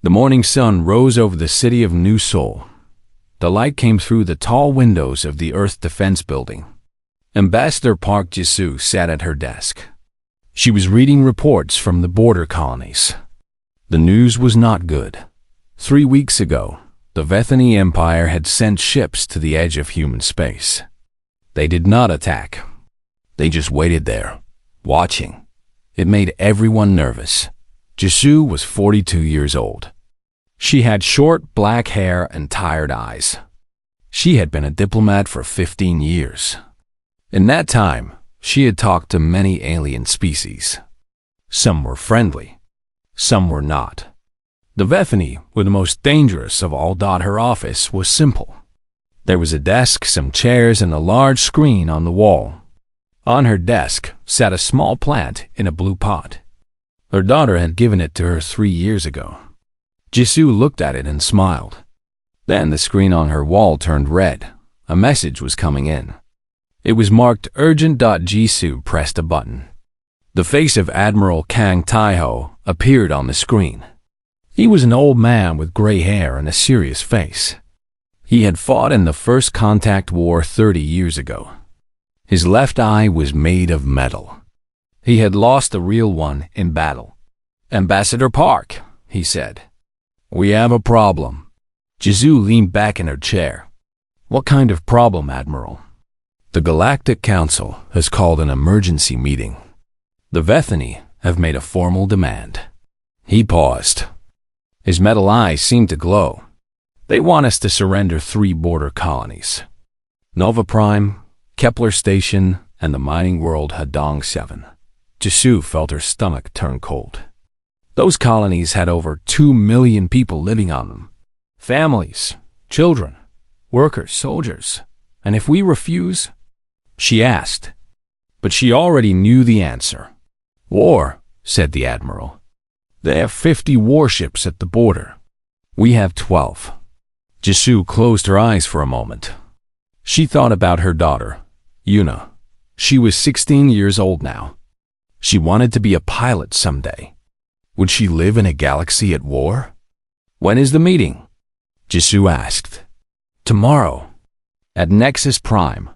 The morning sun rose over the city of New Seoul. The light came through the tall windows of the Earth Defense Building. Ambassador Park Ji-soo sat at her desk. She was reading reports from the border colonies. The news was not good. 3 weeks ago, the Vethany Empire had sent ships to the edge of human space. They did not attack. They just waited there, watching. It made everyone nervous. Ji-soo was 42 years old. She had short black hair and tired eyes. She had been a diplomat for 15 years. In that time, she had talked to many alien species. Some were friendly, some were not. The Vethany were the most dangerous of all. Her office was simple. There was a desk, some chairs, and a large screen on the wall. On her desk sat a small plant in a blue pot. Her daughter had given it to her 3 years ago. Ji-soo looked at it and smiled. Then the screen on her wall turned red. A message was coming in. It was marked urgent. Ji-soo pressed a button. The face of Admiral Kang Tae-ho appeared on the screen. He was an old man with gray hair and a serious face. He had fought in the First Contact War 30 years ago. His left eye was made of metal. He had lost the real one in battle. "Ambassador Park," he said. "We have a problem." Ji-soo leaned back in her chair. "What kind of problem, Admiral?" "The Galactic Council has called an emergency meeting. The Vethany have made a formal demand." He paused. His metal eyes seemed to glow. "They want us to surrender 3 border colonies. Nova Prime, Kepler Station, and the mining world Hadong 7. Ji-soo felt her stomach turn cold. Those colonies had over 2 million people living on them. Families, children, workers, soldiers. And if we refuse? She asked. But she already knew the answer. "War," said the Admiral. "They have 50 warships at the border. We have 12. Ji-soo closed her eyes for a moment. She thought about her daughter, Yuna. She was 16 years old now. She wanted to be a pilot someday. Would she live in a galaxy at war? "When is the meeting?" Ji-soo asked. "Tomorrow, at Nexus Prime."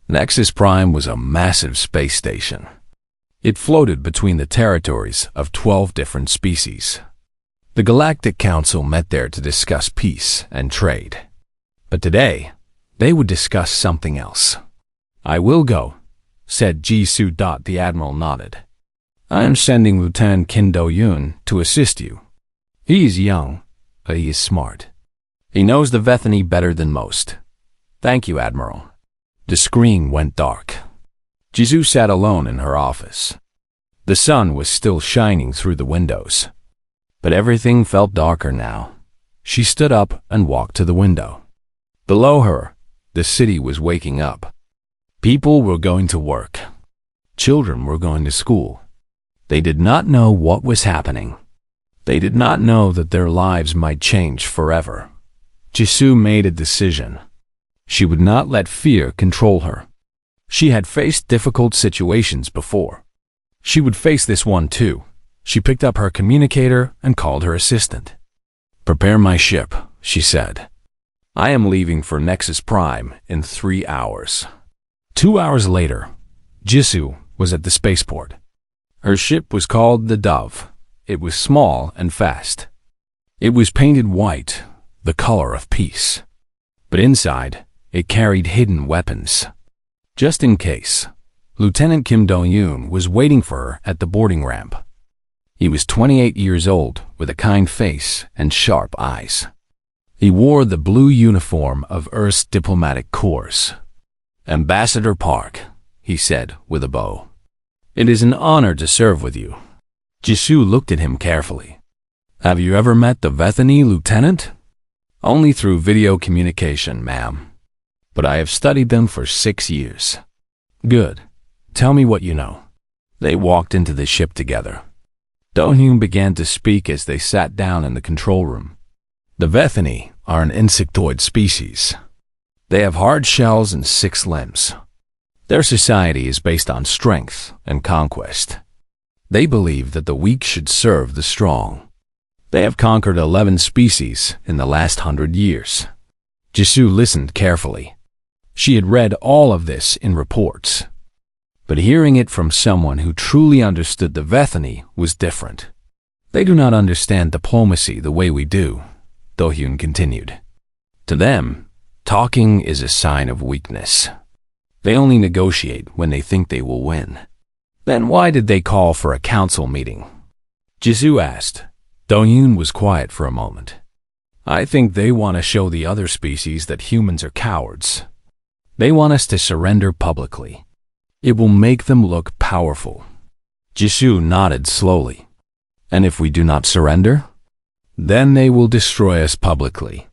Nexus Prime was a massive space station. It floated between the territories of 12 different species. The Galactic Council met there to discuss peace and trade. But today, they would discuss something else. "I will go," said Ji-soo. The Admiral nodded. "I am sending Lieutenant Kim Do-yoon to assist you. He is young, but he is smart. He knows the Vethany better than most." "Thank you, Admiral." The screen went dark. Ji-soo sat alone in her office. The sun was still shining through the windows. But everything felt darker now. She stood up and walked to the window. Below her, the city was waking up. People were going to work. Children were going to school. They did not know what was happening. They did not know that their lives might change forever. Ji-soo made a decision. She would not let fear control her. She had faced difficult situations before. She would face this one too. She picked up her communicator and called her assistant. "Prepare my ship," she said. "I am leaving for Nexus Prime in 3 hours." 2 hours later, Ji-soo was at the spaceport. Her ship was called the Dove. It was small and fast. It was painted white, the color of peace. But inside, it carried hidden weapons. Just in case, Lieutenant Kim Do-yoon was waiting for her at the boarding ramp. He was 28 years old, with a kind face and sharp eyes. He wore the blue uniform of Earth's diplomatic corps. "Ambassador Park," he said with a bow. "It is an honor to serve with you." Ji-soo looked at him carefully. "Have you ever met the Vethany, Lieutenant?" "Only through video communication, ma'am. But I have studied them for 6 years." "Good. Tell me what you know." They walked into the ship together. Do-hyun began to speak as they sat down in the control room. "The Vethany are an insectoid species. They have hard shells and 6 limbs. Their society is based on strength and conquest. They believe that the weak should serve the strong. They have conquered 11 species in the last 100 years. Jisoo listened carefully. She had read all of this in reports. But hearing it from someone who truly understood the Vethani was different. They do not understand diplomacy the way we do, Do-hyun continued. To them, talking is a sign of weakness. They only negotiate when they think they will win. Then why did they call for a council meeting? Jisoo asked. Do-hyun was quiet for a moment. I think they want to show the other species that humans are cowards. They want us to surrender publicly. It will make them look powerful. Jisoo nodded slowly. And if we do not surrender? Then they will destroy us publicly.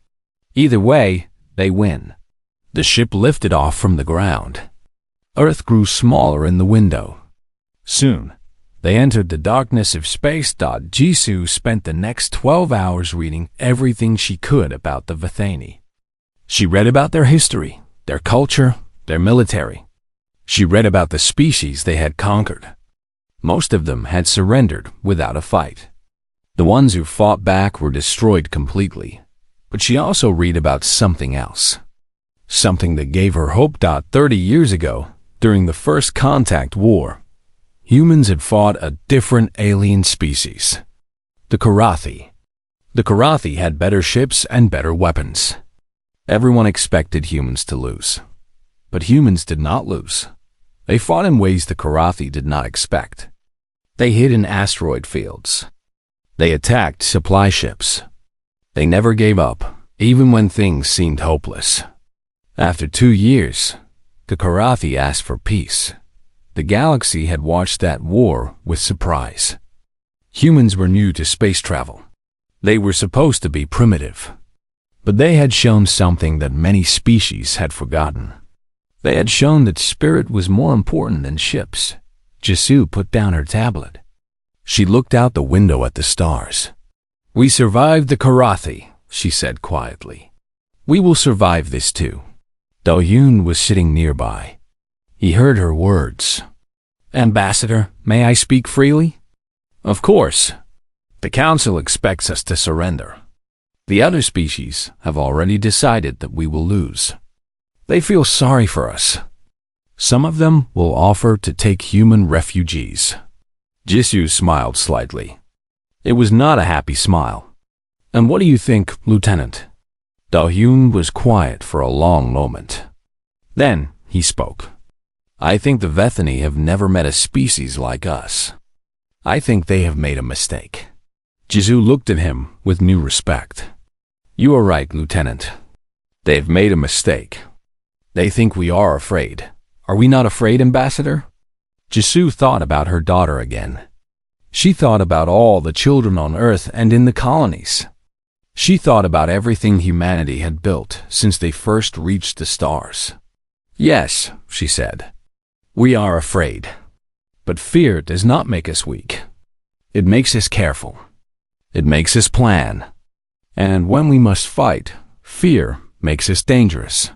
Either way, they win. The ship lifted off from the ground. Earth grew smaller in the window. Soon, they entered the darkness of space. Jisoo spent the next 12 hours reading everything she could about the Vethani. She read about their history, their culture, their military. She read about the species they had conquered. Most of them had surrendered without a fight. The ones who fought back were destroyed completely. But she also read about something else. Something that gave her hope. 30 years ago, during the First Contact War, humans had fought a different alien species, the Karathi. The Karathi had better ships and better weapons. Everyone expected humans to lose. But humans did not lose. They fought in ways the Karathi did not expect. They hid in asteroid fields. They attacked supply ships. They never gave up, even when things seemed hopeless. After 2 years, the Karathi asked for peace. The galaxy had watched that war with surprise. Humans were new to space travel. They were supposed to be primitive. But they had shown something that many species had forgotten. They had shown that spirit was more important than ships. Jisoo put down her tablet. She looked out the window at the stars. We survived the Karathi, she said quietly. We will survive this too. Do-hyun was sitting nearby. He heard her words. Ambassador, may I speak freely? Of course. The council expects us to surrender. The other species have already decided that we will lose. They feel sorry for us. Some of them will offer to take human refugees. Jisoo smiled slightly. It was not a happy smile. And what do you think, Lieutenant? Do-hyun was quiet for a long moment. Then he spoke. I think the Vethani have never met a species like us. I think they have made a mistake. Jisoo looked at him with new respect. You are right, Lieutenant. They have made a mistake. They think we are afraid. Are we not afraid, Ambassador? Jisoo thought about her daughter again. She thought about all the children on Earth and in the colonies. She thought about everything humanity had built since they first reached the stars. Yes, she said. We are afraid. But fear does not make us weak. It makes us careful. It makes us plan. And when we must fight, fear makes us dangerous.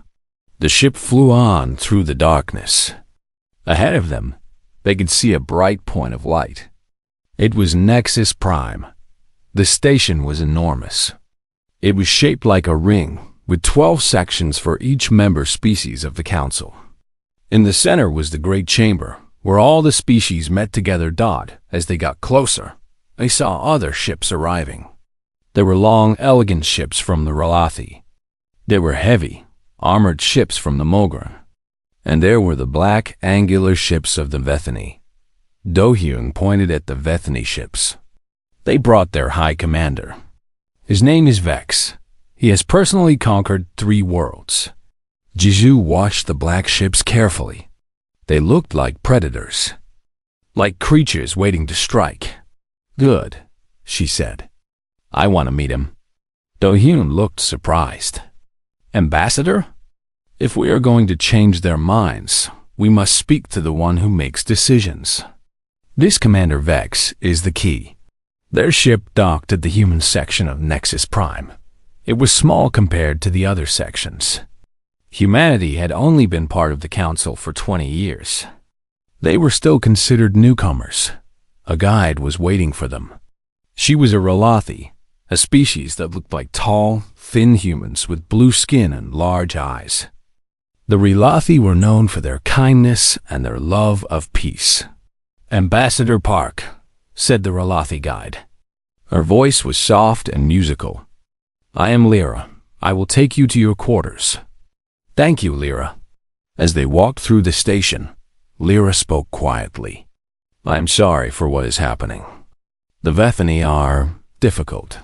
The ship flew on through the darkness. Ahead of them, they could see a bright point of light. It was Nexus Prime. The station was enormous. It was shaped like a ring, with 12 sections for each member species of the council. In the center was the great chamber, where all the species met together. As they got closer, they saw other ships arriving. There were long, elegant ships from the Ralathi. There were heavy, armored ships from the Mogren. And there were the black, angular ships of the Vethani. Do-hyun pointed at the Vethani ships. They brought their high commander. His name is Vex. He has personally conquered 3 worlds. Jisoo watched the black ships carefully. They looked like predators, like creatures waiting to strike. Good, she said. I want to meet him. Do-hyun looked surprised. Ambassador? If we are going to change their minds, we must speak to the one who makes decisions. This Commander Vex is the key. Their ship docked at the human section of Nexus Prime. It was small compared to the other sections. Humanity had only been part of the Council for 20 years. They were still considered newcomers. A guide was waiting for them. She was a Ralathi, a species that looked like tall, thin humans with blue skin and large eyes. The Relathi were known for their kindness and their love of peace. "Ambassador Park," said the Relathi guide. Her voice was soft and musical. "I am Lyra. I will take you to your quarters." "Thank you, Lyra." As they walked through the station, Lyra spoke quietly. "I am sorry for what is happening. The Vethani are difficult.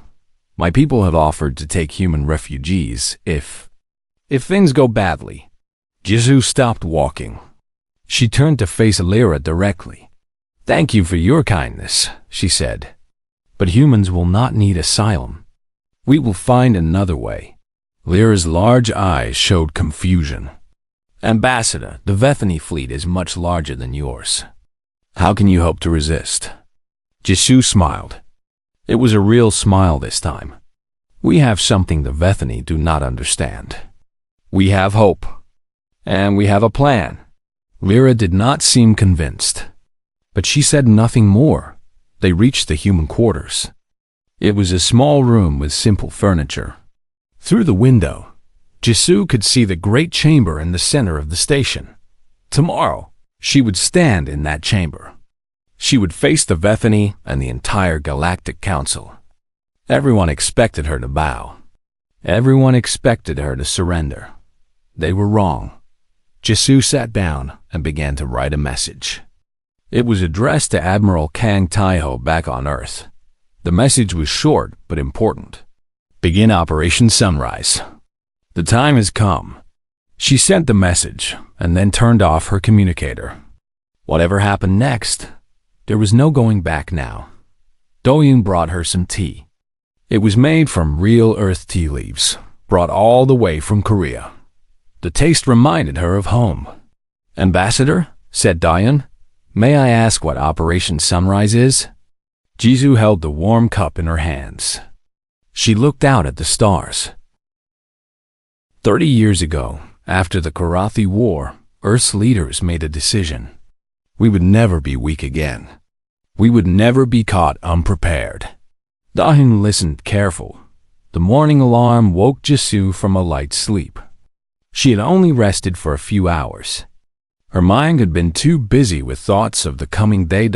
My people have offered to take human refugees if things go badly." Jisoo stopped walking. She turned to face Lyra directly. "Thank you for your kindness," she said. "But humans will not need asylum. We will find another way." Lyra's large eyes showed confusion. "Ambassador, the Vethani fleet is much larger than yours. How can you hope to resist?" Jisoo smiled. It was a real smile this time. "We have something the Vethani do not understand. We have hope. And we have a plan." Lyra did not seem convinced, but she said nothing more. They reached the human quarters. It was a small room with simple furniture. Through the window, Jisoo could see the great chamber in the center of the station. Tomorrow, she would stand in that chamber. She would face the Vethani and the entire Galactic Council. Everyone expected her to bow. Everyone expected her to surrender. They were wrong. Jisoo sat down and began to write a message. It was addressed to Admiral Kang Taiho back on Earth. The message was short but important. "Begin Operation Sunrise. The time has come." She sent the message and then turned off her communicator. Whatever happened next, there was no going back now. Doyoon brought her some tea. It was made from real Earth tea leaves, brought all the way from Korea. The taste reminded her of home. "Ambassador," said Doyoon, "may I ask what Operation Sunrise is?" Jisoo held the warm cup in her hands. She looked out at the stars. 30 years ago, after the Karathi War, Earth's leaders made a decision. We would never be weak again. We would never be caught unprepared. Doyoon listened careful. The morning alarm woke Jisoo from a light sleep. She had only rested for a few hours. Her mind had been too busy with thoughts of the coming day.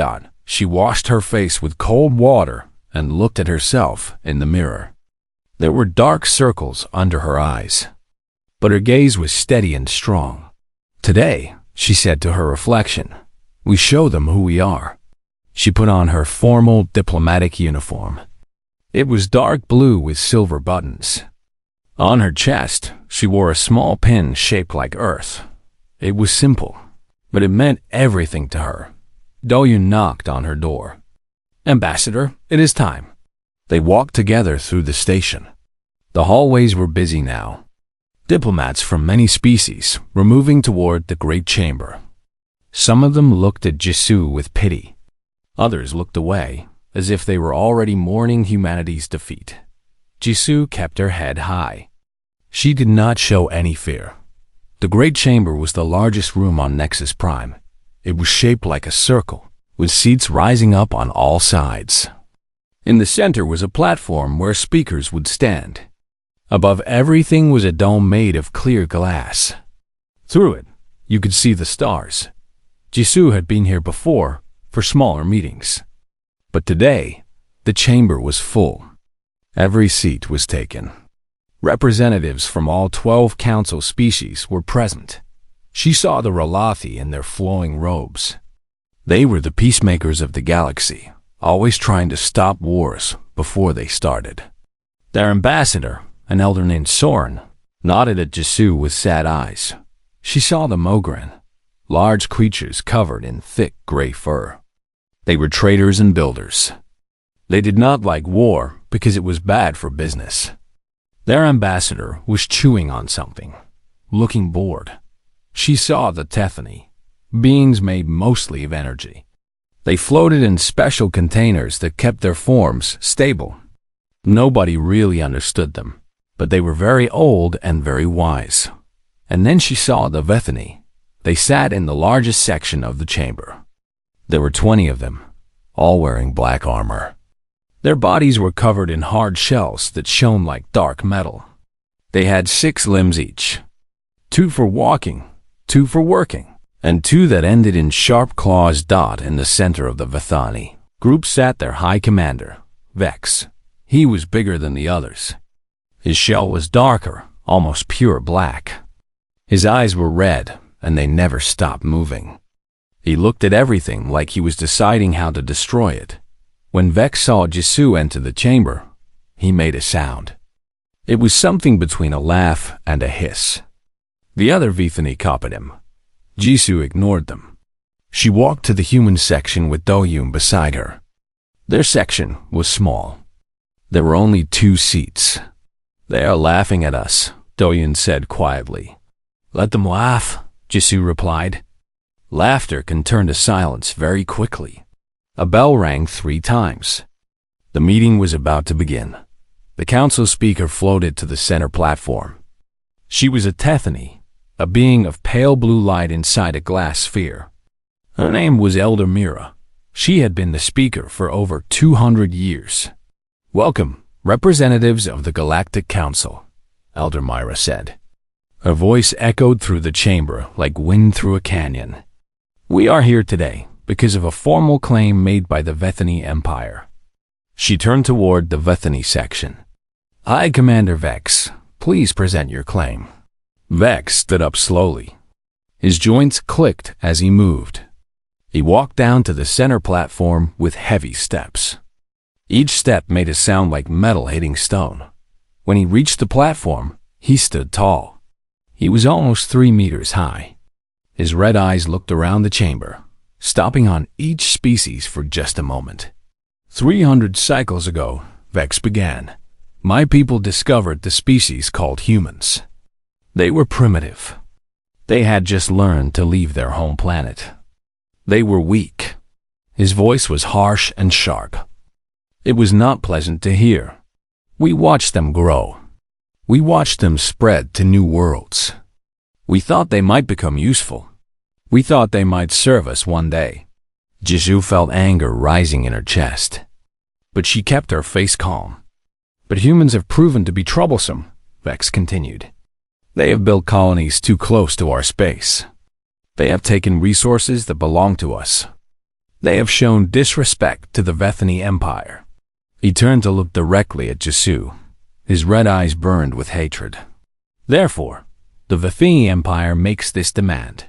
She washed her face with cold water and looked at herself in the mirror. There were dark circles under her eyes, but her gaze was steady and strong. "Today," she said to her reflection, "we show them who we are." She put on her formal diplomatic uniform. It was dark blue with silver buttons. On her chest, she wore a small pin shaped like Earth. It was simple, but it meant everything to her. Doyoon knocked on her door. "Ambassador, it is time." They walked together through the station. The hallways were busy now. Diplomats from many species were moving toward the great chamber. Some of them looked at Jisoo with pity. Others looked away, as if they were already mourning humanity's defeat. Jisoo kept her head high. She did not show any fear. The great chamber was the largest room on Nexus Prime. It was shaped like a circle, with seats rising up on all sides. In the center was a platform where speakers would stand. Above everything was a dome made of clear glass. Through it, you could see the stars. Jisoo had been here before for smaller meetings. But today, the chamber was full. Every seat was taken. Representatives from all 12 council species were present. She saw the Relathi in their flowing robes. They were the peacemakers of the galaxy, always trying to stop wars before they started. Their ambassador, an elder named Soren, nodded at Jisoo with sad eyes. She saw the Mogren, large creatures covered in thick gray fur. They were traders and builders. They did not like war because it was bad for business. Their ambassador was chewing on something, looking bored. She saw the Tethany, beings made mostly of energy. They floated in special containers that kept their forms stable. Nobody really understood them, but they were very old and very wise. And then she saw the Vethani. They sat in the largest section of the chamber. There were 20 of them, all wearing black armor. Their bodies were covered in hard shells that shone like dark metal. They had 6 limbs each, 2 for walking, 2 for working, and 2 that ended in sharp claws. In the center of the Vethani group sat their high commander, Vex. He was bigger than the others. His shell was darker, almost pure black. His eyes were red, and they never stopped moving. He looked at everything like he was deciding how to destroy it. When Vex saw Jisoo enter the chamber, he made a sound. It was something between a laugh and a hiss. The other Vethani copied him. Jisoo ignored them. She walked to the human section with Doyoon beside her. Their section was small. There were only 2 seats. "They are laughing at us," Doyoon said quietly. "Let them laugh," Jisoo replied. Laughter can turn to silence very quickly. A bell rang 3 times. The meeting was about to begin. The council speaker floated to the center platform. She was a Tethany, a being of pale blue light inside a glass sphere. Her name was Elder Mira. She had been the speaker for over 200 years. "Welcome, representatives of the Galactic Council," Elder Mira said. Her voice echoed through the chamber like wind through a canyon. "We are here today because of a formal claim made by the Vethani Empire." She turned toward the Vethani section. "High Commander Vex, please present your claim." Vex stood up slowly. His joints clicked as he moved. He walked down to the center platform with heavy steps. Each step made a sound like metal hitting stone. When he reached the platform, he stood tall. He was almost 3 meters high. His red eyes looked around the chamber, stopping on each species for just a moment. 300 cycles ago, Vex began. My people discovered the species called humans. They were primitive. They had just learned to leave their home planet. They were weak. His voice was harsh and sharp. It was not pleasant to hear. We watched them grow. We watched them spread to new worlds. We thought they might become useful. We thought they might serve us one day. Jisoo felt anger rising in her chest. But she kept her face calm. "But humans have proven to be troublesome," Vex continued. "They have built colonies too close to our space. They have taken resources that belong to us. They have shown disrespect to the Vethani Empire." He turned to look directly at Jisoo. His red eyes burned with hatred. "Therefore, the Vethani Empire makes this demand.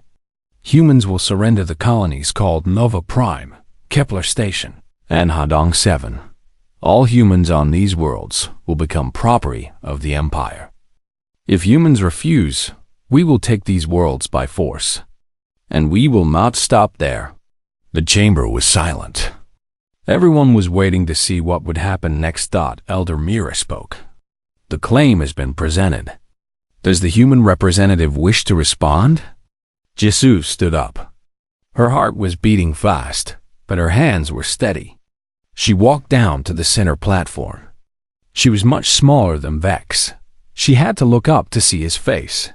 Humans will surrender the colonies called Nova Prime, Kepler Station, and Hadong 7. All humans on these worlds will become property of the Empire. If humans refuse, we will take these worlds by force. And we will not stop there." The chamber was silent. Everyone was waiting to see what would happen next. Elder Mira spoke. "The claim has been presented. Does the human representative wish to respond?" Jisoo stood up. Her heart was beating fast, but her hands were steady. She walked down to the center platform. She was much smaller than Vex. She had to look up to see his face.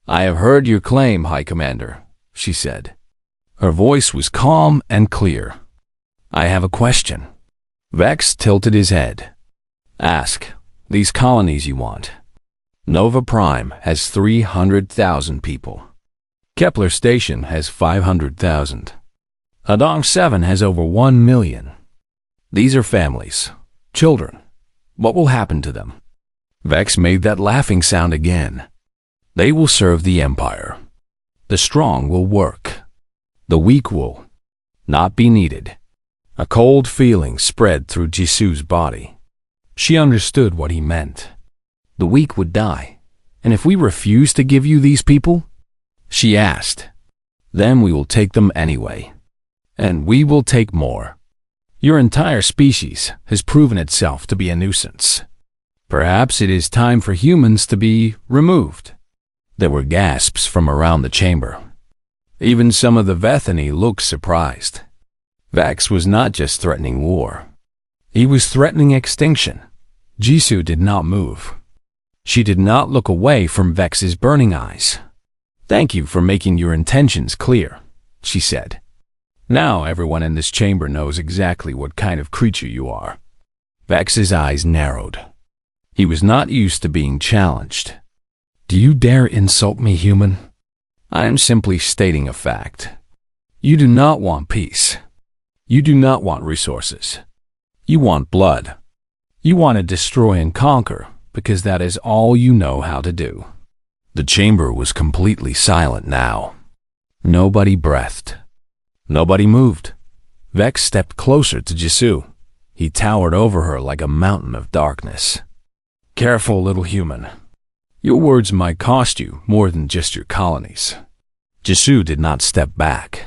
"I have heard your claim, High Commander," she said. Her voice was calm and clear. "I have a question." Vex tilted his head. "Ask. These colonies you want. Nova Prime has 300,000 people. Kepler Station has 500,000. Hadong 7 has over 1 million. These are families, children. What will happen to them?" Vex made that laughing sound again. "They will serve the Empire. The strong will work. The weak will not be needed." A cold feeling spread through Jisoo's body. She understood what he meant. The weak would die. "And if we refuse to give you these people?" she asked. "Then we will take them anyway. And we will take more. Your entire species has proven itself to be a nuisance. Perhaps it is time for humans to be removed." There were gasps from around the chamber. Even some of the Vethani looked surprised. Vex was not just threatening war. He was threatening extinction. Jisoo did not move. She did not look away from Vex's burning eyes. "Thank you for making your intentions clear," she said. "Now everyone in this chamber knows exactly what kind of creature you are." Vex's eyes narrowed. He was not used to being challenged. Do you dare insult me, human? I am simply stating a fact. You do not want peace. You do not want resources. You want blood. You want to destroy and conquer because that is all you know how to do. The chamber was completely silent now. Nobody breathed. Nobody moved. Vex stepped closer to Jisoo. He towered over her like a mountain of darkness. Careful, little human. Your words might cost you more than just your colonies. Jisoo did not step back.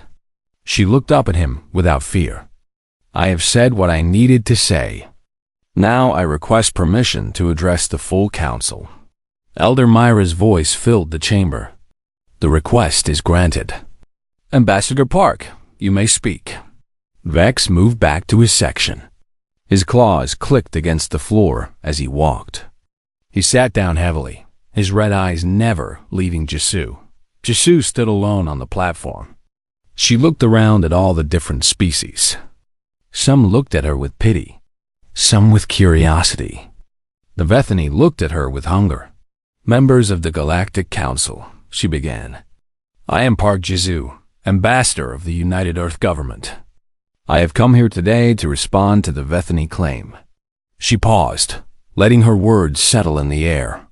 She looked up at him without fear. I have said what I needed to say. Now I request permission to address the full council. Elder Myra's voice filled the chamber. The request is granted. Ambassador Park, you may speak. Vex moved back to his section. His claws clicked against the floor as he walked. He sat down heavily, his red eyes never leaving Jisoo. Jisoo stood alone on the platform. She looked around at all the different species. Some looked at her with pity, some with curiosity. The Vethany looked at her with hunger. Members of the Galactic Council, she began. I am Park Jisoo, Ambassador of the United Earth Government. I have come here today to respond to the Vethany claim. She paused, letting her words settle in the air.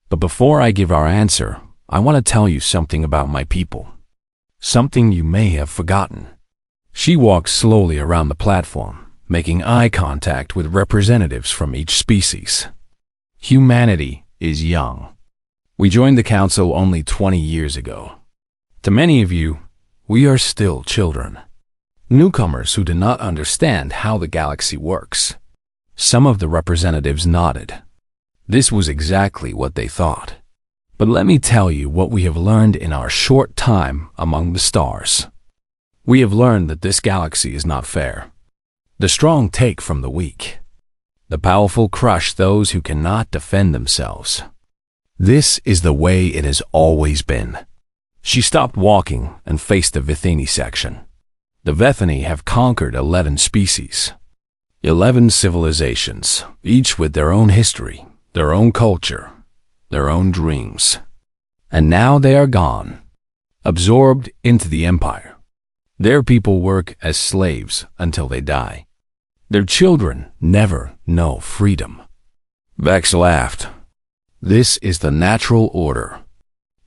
But before I give our answer, I want to tell you something about my people. Something you may have forgotten. She walked slowly around the platform, making eye contact with representatives from each species. Humanity is young. We joined the council only 20 years ago. To many of you, we are still children. Newcomers who do not understand how the galaxy works. Some of the representatives nodded. This was exactly what they thought. But let me tell you what we have learned in our short time among the stars. We have learned that this galaxy is not fair. The strong take from the weak. The powerful crush those who cannot defend themselves. This is the way it has always been. She stopped walking and faced the Vethany section. The Vethany have conquered 11 species. 11 civilizations, each with their own history, their own culture, their own dreams. And now they are gone, absorbed into the empire. Their people work as slaves until they die. Their children never know freedom. Vex laughed. This is the natural order.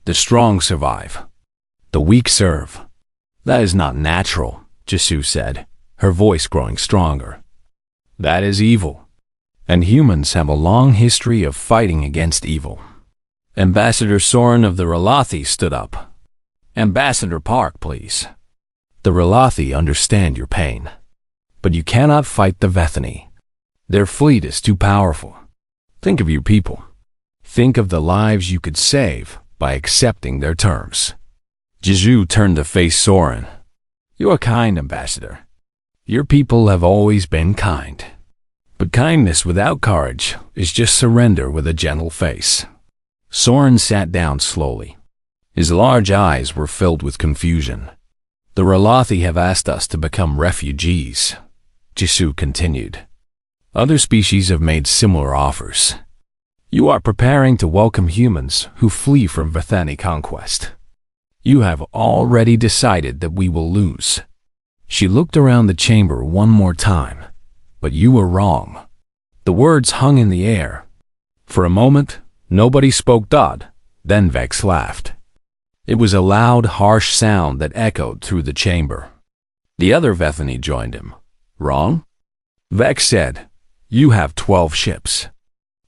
The strong survive. The weak serve. That is not natural, Jisoo said, her voice growing stronger. That is evil. And humans have a long history of fighting against evil. Ambassador Soren of the Relathi stood up. Ambassador Park, please. The Relathi understand your pain. But you cannot fight the Vethany. Their fleet is too powerful. Think of your people. Think of the lives you could save by accepting their terms. Jisoo turned to face Soren. You are kind, Ambassador. Your people have always been kind. But kindness without courage is just surrender with a gentle face. Soren sat down slowly. His large eyes were filled with confusion. The Relathi have asked us to become refugees, Jisoo continued. Other species have made similar offers. You are preparing to welcome humans who flee from Vethany conquest. You have already decided that we will lose. She looked around the chamber one more time, but you were wrong. The words hung in the air. For a moment, nobody spoke. Then Vex laughed. It was a loud, harsh sound that echoed through the chamber. The other Vethany joined him. Wrong? Vex said, You have 12 ships.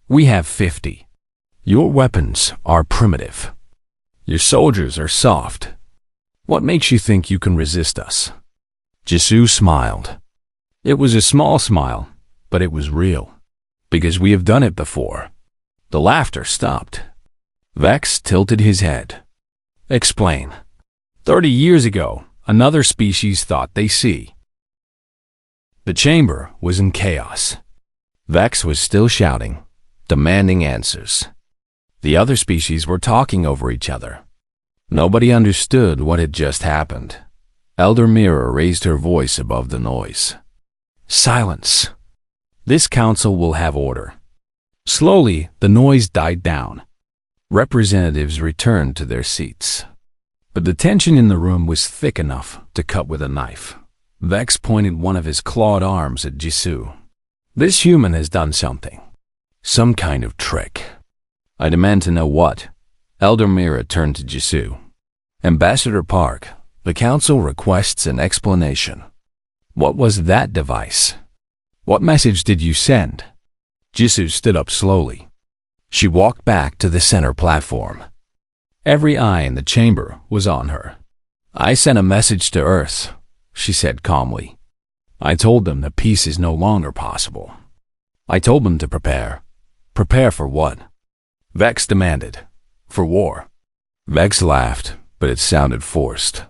We have 50. Your weapons are primitive. Your soldiers are soft. What makes you think you can resist us? Jisoo smiled. It was a small smile, but it was real. Because we have done it before. The laughter stopped. Vex tilted his head. Explain. 30 years ago, another species thought they see. The chamber was in chaos. Vex was still shouting, demanding answers. The other species were talking over each other. Nobody understood what had just happened. Elder Mira raised her voice above the noise. Silence. This council will have order. Slowly, the noise died down. Representatives returned to their seats. But the tension in the room was thick enough to cut with a knife. Vex pointed one of his clawed arms at Jisoo. This human has done something. Some kind of trick. I demand to know what. Elder Mira turned to Jisoo. Ambassador Park, the council requests an explanation. What was that device? What message did you send? Jisoo stood up slowly. She walked back to the center platform. Every eye in the chamber was on her. I sent a message to Earth, she said calmly. I told them that peace is no longer possible. I told them to prepare. Prepare for what? Vex demanded. For war. Vex laughed, but it sounded forced.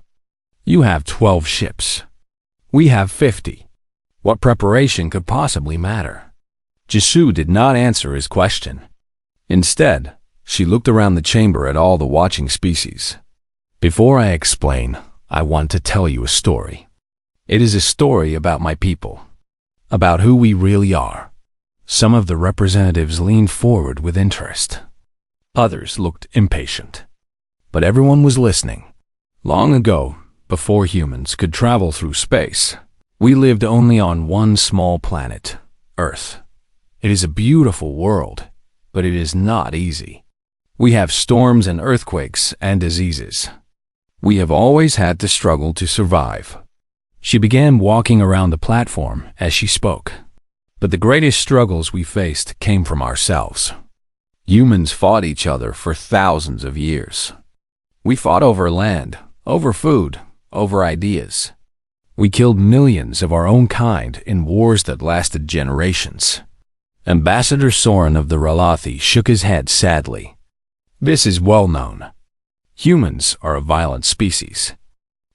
You have 12 ships. We have 50. What preparation could possibly matter? Jisoo did not answer his question. Instead, she looked around the chamber at all the watching species. Before I explain, I want to tell you a story. It is a story about my people, about who we really are. Some of the representatives leaned forward with interest. Others looked impatient. But everyone was listening. Long ago, before humans could travel through space, we lived only on one small planet, Earth. It is a beautiful world, but it is not easy. We have storms and earthquakes and diseases. We have always had to struggle to survive. She began walking around the platform as she spoke. But the greatest struggles we faced came from ourselves. Humans fought each other for thousands of years. We fought over land, over food, over ideas. We killed millions of our own kind in wars that lasted generations. Ambassador Soren of the Ralathi shook his head sadly. This is well known. Humans are a violent species.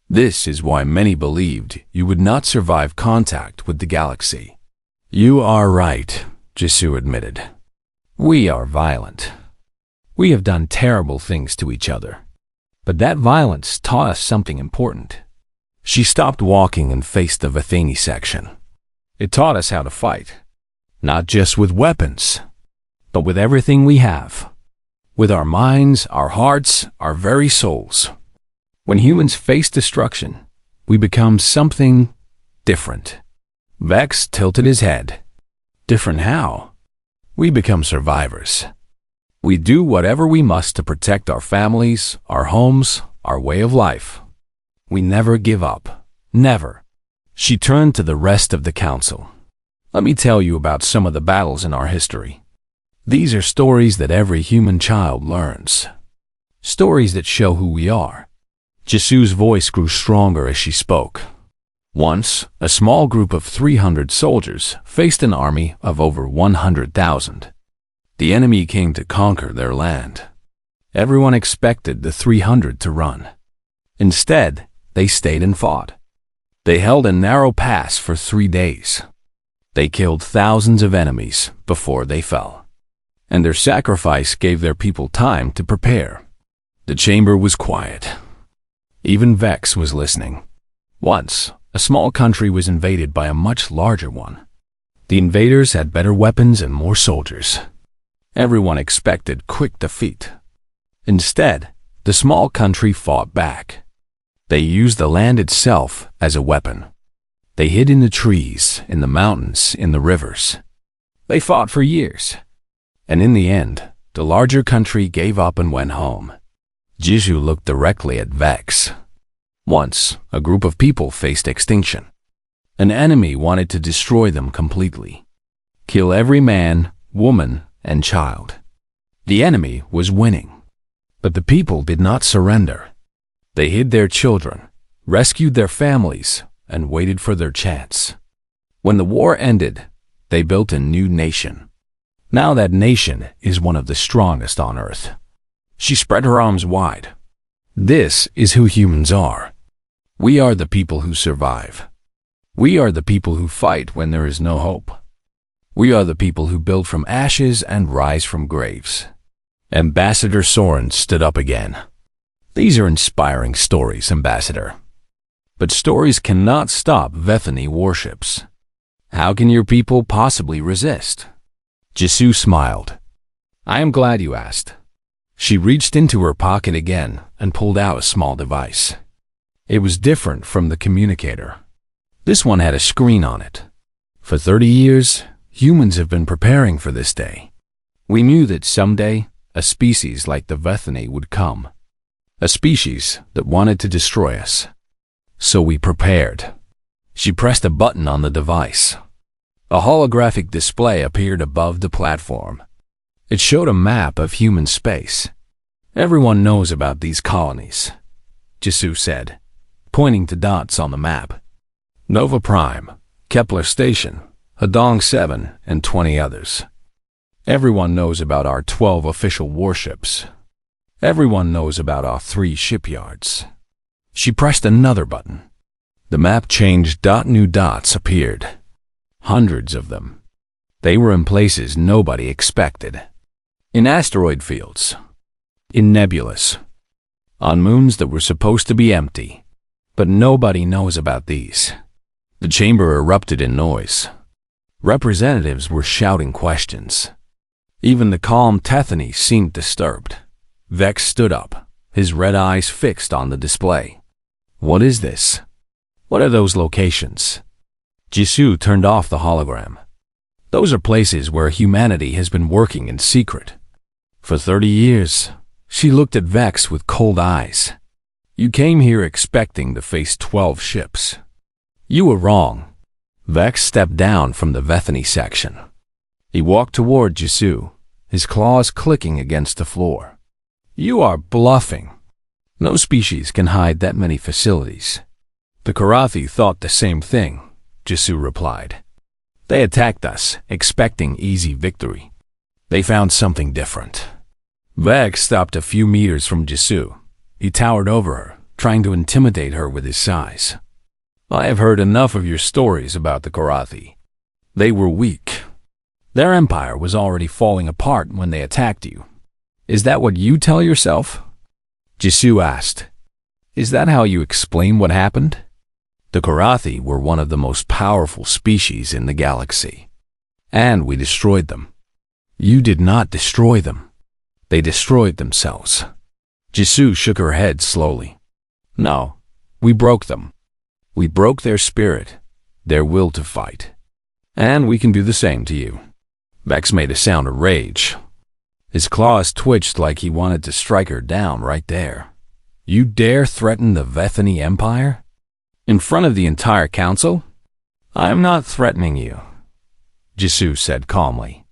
This is why many believed you would not survive contact with the galaxy. You are right, Jisoo admitted. We are violent. We have done terrible things to each other. But that violence taught us something important. She stopped walking and faced the Vathani section. It taught us how to fight. Not just with weapons, but with everything we have. With our minds, our hearts, our very souls. When humans face destruction, we become something different. Vex tilted his head. Different how? We become survivors. We do whatever we must to protect our families, our homes, our way of life. We never give up. Never. She turned to the rest of the council. Let me tell you about some of the battles in our history. These are stories that every human child learns. Stories that show who we are. Jisoo's voice grew stronger as she spoke. Once, a small group of 300 soldiers faced an army of over 100,000. The enemy came to conquer their land. Everyone expected the 300 to run. Instead, they stayed and fought. They held a narrow pass for 3 days. They killed thousands of enemies before they fell. And their sacrifice gave their people time to prepare. The chamber was quiet. Even Vex was listening. Once, a small country was invaded by a much larger one. The invaders had better weapons and more soldiers. Everyone expected quick defeat. Instead, the small country fought back. They used the land itself as a weapon. They hid in the trees, in the mountains, in the rivers. They fought for years. And in the end, the larger country gave up and went home. Jisoo looked directly at Vex. Once, a group of people faced extinction. An enemy wanted to destroy them completely. Kill every man, woman, and child. The enemy was winning. But the people did not surrender. They hid their children, rescued their families, and waited for their chance. When the war ended, they built a new nation. Now that nation is one of the strongest on Earth. She spread her arms wide. This is who humans are. We are the people who survive. We are the people who fight when there is no hope. We are the people who build from ashes and rise from graves. Ambassador Soren stood up again. These are inspiring stories, Ambassador. But stories cannot stop Vathani warships. How can your people possibly resist? Jisoo smiled. I am glad you asked. She reached into her pocket again and pulled out a small device. It was different from the communicator. This one had a screen on it. For 30 years, humans have been preparing for this day. We knew that someday, a species like the Vethany would come. A species that wanted to destroy us. So we prepared. She pressed a button on the device. A holographic display appeared above the platform. It showed a map of human space. Everyone knows about these colonies, Jisoo said, pointing to dots on the map. Nova Prime, Kepler Station, Hadong 7, and 20 others. Everyone knows about our 12 official warships. Everyone knows about our 3 shipyards. She pressed another button. The map changed. New dots appeared. Hundreds of them. They were in places nobody expected. In asteroid fields. In nebulas. On moons that were supposed to be empty. But nobody knows about these. The chamber erupted in noise. Representatives were shouting questions. Even the calm Tethany seemed disturbed. Vex stood up, his red eyes fixed on the display. What is this? What are those locations? Jisoo turned off the hologram. Those are places where humanity has been working in secret. For 30 years, she looked at Vex with cold eyes. You came here expecting to face 12 ships. You were wrong. Vex stepped down from the Vethany section. He walked toward Jisoo, his claws clicking against the floor. You are bluffing. No species can hide that many facilities. The Karathi thought the same thing, Jisoo replied. They attacked us, expecting easy victory. They found something different. Vex stopped a few meters from Jisoo. He towered over her, trying to intimidate her with his size. I have heard enough of your stories about the Karathi. They were weak. Their empire was already falling apart when they attacked you. Is that what you tell yourself? Jisoo asked. Is that how you explain what happened? The Karathi were one of the most powerful species in the galaxy. And we destroyed them. You did not destroy them. They destroyed themselves. Jisoo shook her head slowly. No, we broke them. We broke their spirit, their will to fight. And we can do the same to you. Vex made a sound of rage. His claws twitched like he wanted to strike her down right there. You dare threaten the Vethany Empire? In front of the entire council? I am not threatening you, Jisoo said calmly.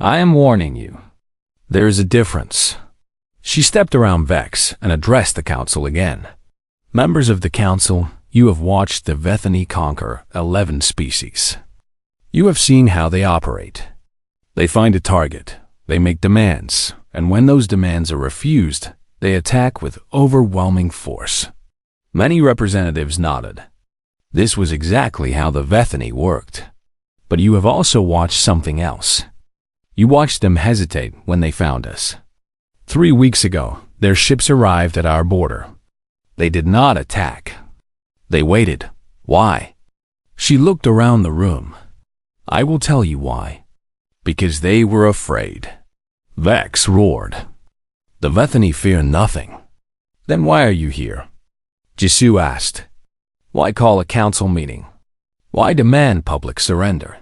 I am warning you. There is a difference. She stepped around Vex and addressed the council again. Members of the council, you have watched the Vethany conquer 11 species. You have seen how they operate. They find a target, they make demands, and when those demands are refused, they attack with overwhelming force. Many representatives nodded. This was exactly how the Vethany worked. But you have also watched something else. You watched them hesitate when they found us. 3 weeks ago, their ships arrived at our border. They did not attack. They waited. Why? She looked around the room. I will tell you why. Because they were afraid. Vex roared. The Vethany fear nothing. Then why are you here? Jisoo asked. Why call a council meeting? Why demand public surrender?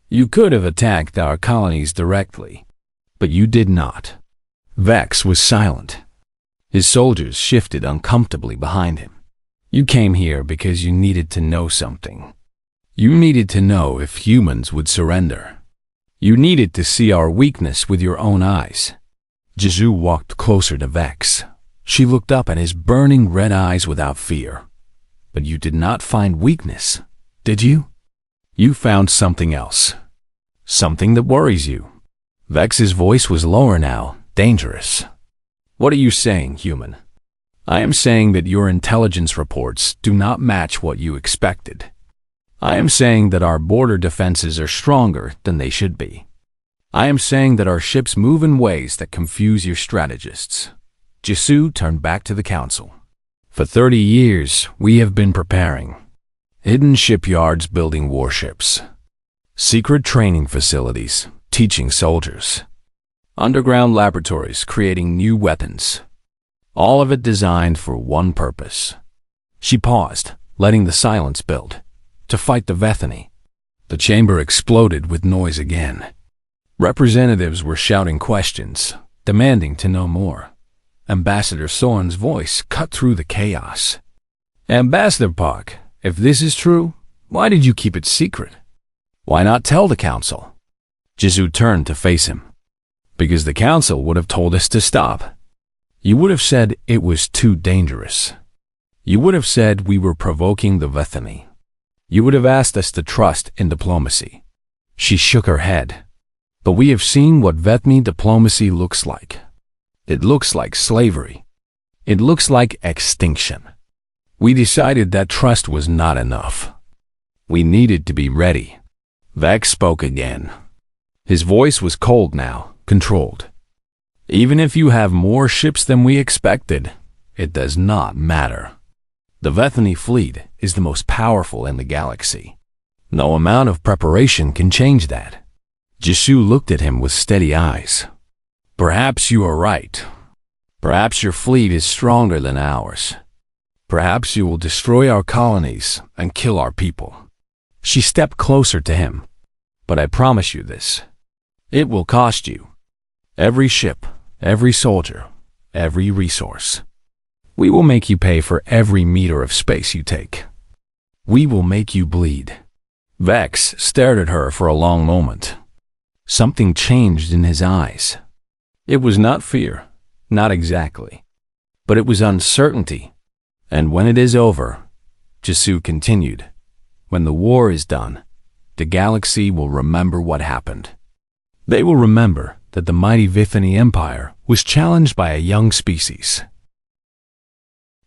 You could have attacked our colonies directly, but you did not. Vex was silent. His soldiers shifted uncomfortably behind him. You came here because you needed to know something. You needed to know if humans would surrender. You needed to see our weakness with your own eyes. Jisoo walked closer to Vex. She looked up at his burning red eyes without fear. But you did not find weakness, did you? You found something else. Something that worries you. Vex's voice was lower now, dangerous. What are you saying, human? I am saying that your intelligence reports do not match what you expected. I am saying that our border defenses are stronger than they should be. I am saying that our ships move in ways that confuse your strategists. Jisoo turned back to the council. For 30 years, we have been preparing. Hidden shipyards building warships. Secret training facilities, teaching soldiers. Underground laboratories creating new weapons. All of it designed for one purpose. She paused, letting the silence build. To fight the Vethany. The chamber exploded with noise again. Representatives were shouting questions, demanding to know more. Ambassador Soren's voice cut through the chaos. Ambassador Park, if this is true, why did you keep it secret? Why not tell the council? Jisoo turned to face him. Because the council would have told us to stop. You would have said it was too dangerous. You would have said we were provoking the Vethany. You would have asked us to trust in diplomacy. She shook her head. But we have seen what Vethany diplomacy looks like. It looks like slavery. It looks like extinction. We decided that trust was not enough. We needed to be ready. Vex spoke again. His voice was cold now, controlled. Even if you have more ships than we expected, it does not matter. The Vethany fleet is the most powerful in the galaxy. No amount of preparation can change that. Jisoo looked at him with steady eyes. Perhaps you are right. Perhaps your fleet is stronger than ours. Perhaps you will destroy our colonies and kill our people. She stepped closer to him. But I promise you this. It will cost you. Every ship, every soldier, every resource. We will make you pay for every meter of space you take. We will make you bleed. Vex stared at her for a long moment. Something changed in his eyes. It was not fear, not exactly. But it was uncertainty. And when it is over, Jisoo continued, when the war is done, the galaxy will remember what happened. They will remember that the mighty Vithani Empire was challenged by a young species.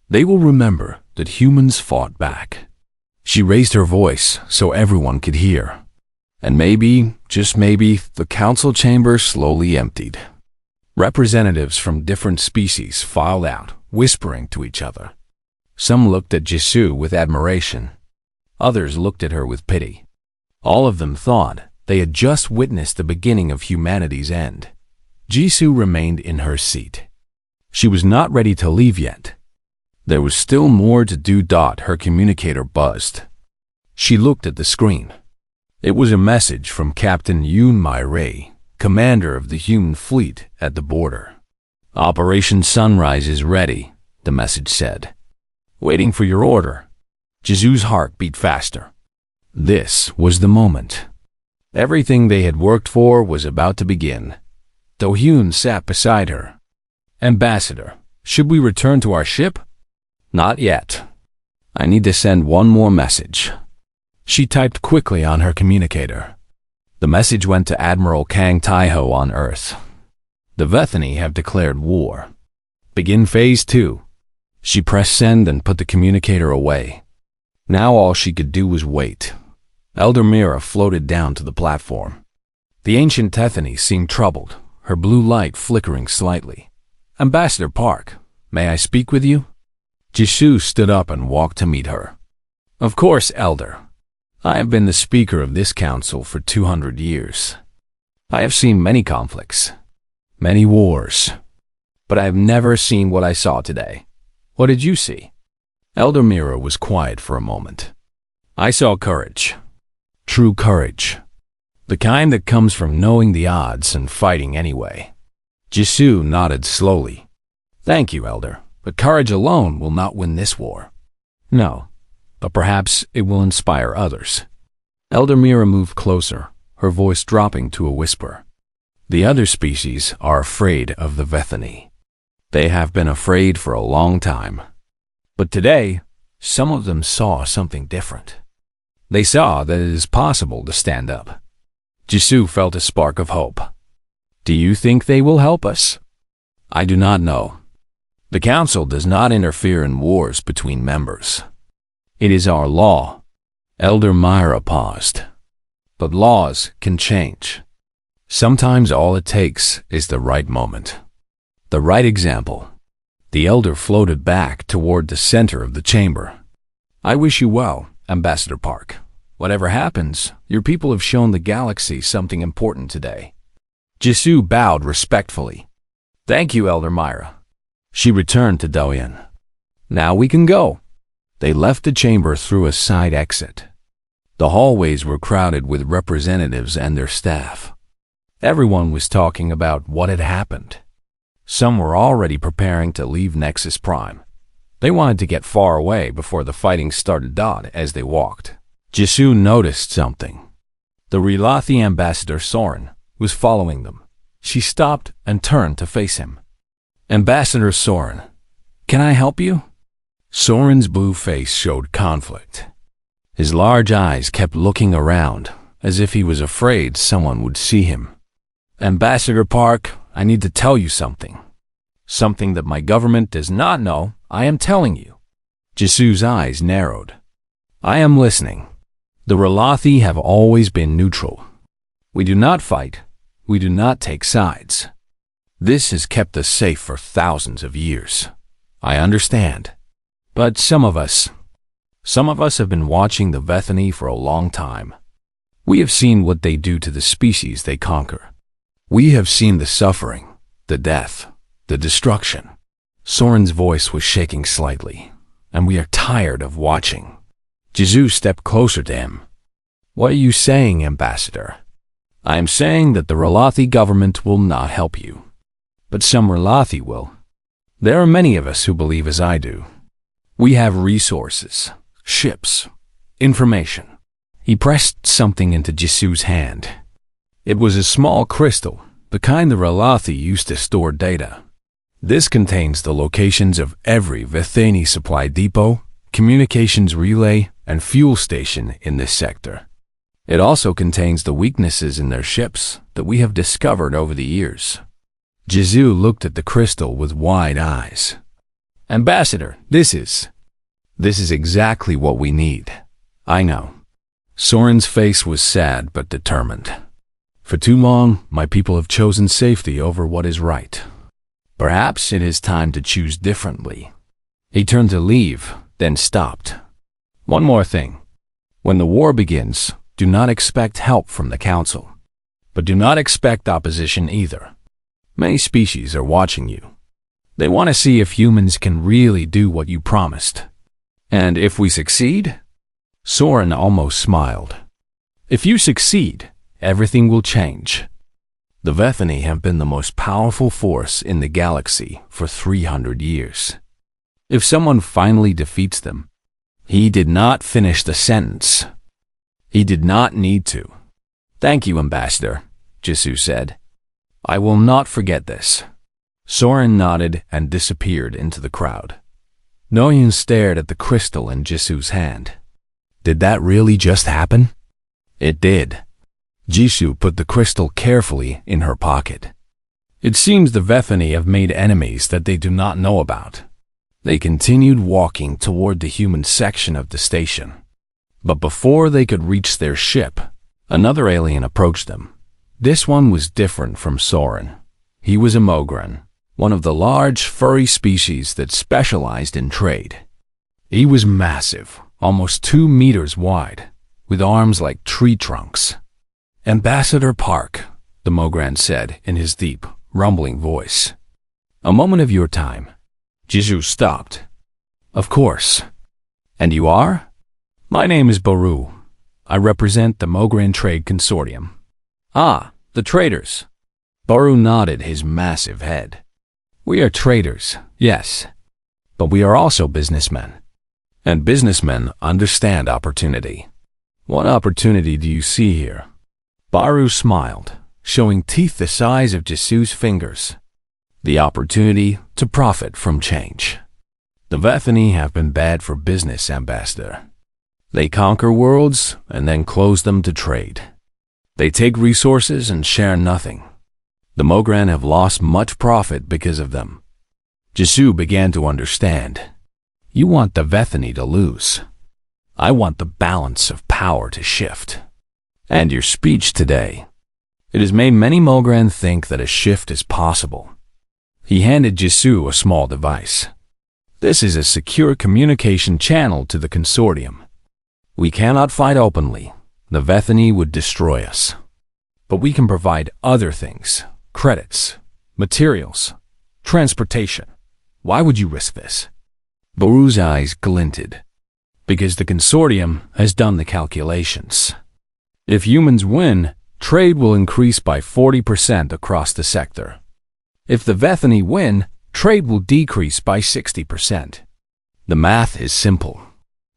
They will remember that humans fought back. She raised her voice so everyone could hear. And maybe, just maybe, the council chamber slowly emptied. Representatives from different species filed out, whispering to each other. Some looked at Jisoo with admiration. Others looked at her with pity. All of them thought they had just witnessed the beginning of humanity's end. Jisoo remained in her seat. She was not ready to leave yet. There was still more to do. Her communicator buzzed. She looked at the screen. It was a message from Captain Yoon My-rae, commander of the human fleet at the border. Operation Sunrise is ready, the message said. Waiting for your order. Jisoo's heart beat faster. This was the moment. Everything they had worked for was about to begin. Do-hyun sat beside her. Ambassador, should we return to our ship? Not yet. I need to send one more message. She typed quickly on her communicator. The message went to Admiral Kang Taeho on Earth. The Vethany have declared war. Begin Phase 2. She pressed send and put the communicator away. Now all she could do was wait. Elder Mira floated down to the platform. The ancient Tethany seemed troubled, her blue light flickering slightly. Ambassador Park, may I speak with you? Jisoo stood up and walked to meet her. Of course, Elder. I have been the speaker of this council for 200 years. I have seen many conflicts, many wars, but I have never seen what I saw today. What did you see? Elder Mira was quiet for a moment. I saw courage. True courage. The kind that comes from knowing the odds and fighting anyway. Jisoo nodded slowly. Thank you, Elder, but courage alone will not win this war. No, but perhaps it will inspire others. Elder Mira moved closer, her voice dropping to a whisper. The other species are afraid of the Vethany. They have been afraid for a long time. But today, some of them saw something different. They saw that it is possible to stand up. Jisoo felt a spark of hope. Do you think they will help us? I do not know. The Council does not interfere in wars between members. It is our law. Elder Myra paused. But laws can change. Sometimes all it takes is the right moment. The right example. The elder floated back toward the center of the chamber. I wish you well, Ambassador Park. Whatever happens, your people have shown the galaxy something important today. Jisoo bowed respectfully. Thank you, Elder Myra. She returned to Doyen. Now we can go. They left the chamber through a side exit. The hallways were crowded with representatives and their staff. Everyone was talking about what had happened. Some were already preparing to leave Nexus Prime. They wanted to get far away before the fighting started. As they walked, Jisoo noticed something. The Relathi ambassador Soren was following them. She stopped and turned to face him. Ambassador Soren, can I help you? Soren's blue face showed conflict. His large eyes kept looking around, as if he was afraid someone would see him. Ambassador Park, I need to tell you something. Something that my government does not know, I am telling you. Jisoo's eyes narrowed. I am listening. The Relathi have always been neutral. We do not fight. We do not take sides. This has kept us safe for thousands of years. I understand. But some of us have been watching the Vethani for a long time. We have seen what they do to the species they conquer. We have seen the suffering, the death, the destruction. Soren's voice was shaking slightly, and we are tired of watching. Jisoo stepped closer to him. What are you saying, Ambassador? I am saying that the Relathi government will not help you. But some Relathi will. There are many of us who believe as I do. We have resources, ships, information. He pressed something into Jisoo's hand. It was a small crystal, the kind the Relathi used to store data. This contains the locations of every Vethani supply depot, communications relay, and fuel station in this sector. It also contains the weaknesses in their ships that we have discovered over the years. Jisoo looked at the crystal with wide eyes. Ambassador, this is exactly what we need. I know. Soren's face was sad but determined. For too long, my people have chosen safety over what is right. Perhaps it is time to choose differently. He turned to leave, then stopped. One more thing. When the war begins, do not expect help from the Council. But do not expect opposition either. Many species are watching you. They want to see if humans can really do what you promised. And if we succeed? Soren almost smiled. If you succeed, everything will change. The Vethani have been the most powerful force in the galaxy for 300 years. If someone finally defeats them, he did not finish the sentence. He did not need to. Thank you, Ambassador, Jisoo said. I will not forget this. Soren nodded and disappeared into the crowd. Noyun stared at the crystal in Jisoo's hand. Did that really just happen? It did. Jisoo put the crystal carefully in her pocket. It seems the Vethani have made enemies that they do not know about. They continued walking toward the human section of the station. But before they could reach their ship, another alien approached them. This one was different from Soren. He was a Mogran, one of the large furry species that specialized in trade. He was massive, almost 2 meters wide, with arms like tree trunks. Ambassador Park, the Mogran said in his deep, rumbling voice. A moment of your time. Jisoo stopped. Of course. And you are? My name is Baru. I represent the Mogran Trade Consortium. Ah, the traders. Baru nodded his massive head. We are traders, yes. But we are also businessmen. And businessmen understand opportunity. What opportunity do you see here? Baru smiled, showing teeth the size of Jisoo's fingers. The opportunity to profit from change. The Vethani have been bad for business, Ambassador. They conquer worlds and then close them to trade. They take resources and share nothing. The Mogran have lost much profit because of them. Jisoo began to understand. You want the Vethani to lose. I want the balance of power to shift. And your speech today. It has made many Mogran think that a shift is possible. He handed Jisoo a small device. This is a secure communication channel to the consortium. We cannot fight openly. The Vethany would destroy us. But we can provide other things. Credits, materials, transportation. Why would you risk this? Baru's eyes glinted. Because the consortium has done the calculations. If humans win, trade will increase by 40% across the sector. If the Vethany win, trade will decrease by 60%. The math is simple.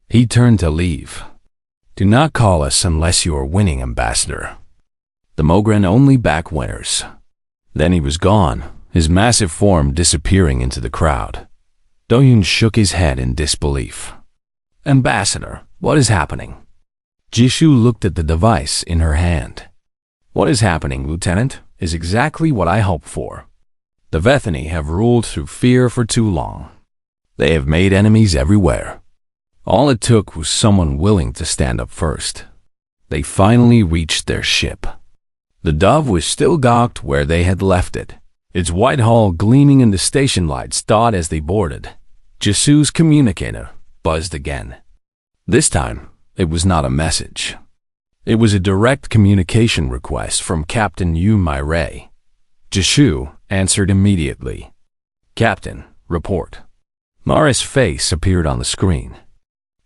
He turned to leave. Do not call us unless you are winning, Ambassador. The Mogren only back winners. Then he was gone, his massive form disappearing into the crowd. Doyun shook his head in disbelief. Ambassador, what is happening? Jishu looked at the device in her hand. What is happening, Lieutenant, is exactly what I hoped for. The Vethany have ruled through fear for too long. They have made enemies everywhere. All it took was someone willing to stand up first. They finally reached their ship. The Dove was still docked where they had left it, its white hull gleaming in the station lights dot as they boarded. Jisu's communicator buzzed again. This time, it was not a message. It was a direct communication request from Captain Yu Mai-Rei. Jishu answered immediately. Captain, report. Mara's face appeared on the screen.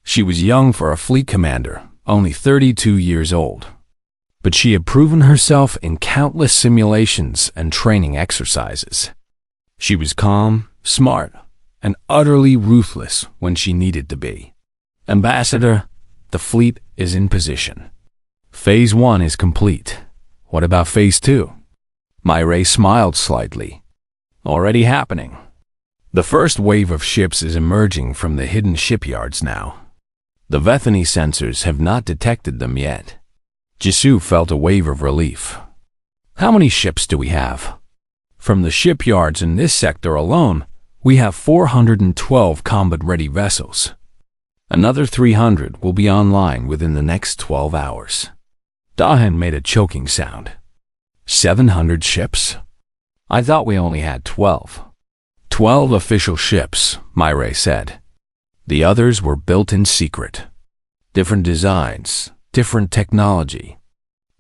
She was young for a fleet commander, only 32 years old. But she had proven herself in countless simulations and training exercises. She was calm, smart, and utterly ruthless when she needed to be. Ambassador, the fleet is in position. Phase 1 is complete. What about Phase 2? Mai-Rei smiled slightly. Already happening. The first wave of ships is emerging from the hidden shipyards now. The Vethany sensors have not detected them yet. Jisu felt a wave of relief. How many ships do we have? From the shipyards in this sector alone, we have 412 combat-ready vessels. Another 300 will be online within the next 12 hours. Dahan made a choking sound. 700 ships? I thought we only had 12. 12 official ships, Mai-Rei said. The others were built in secret. Different designs, different technology.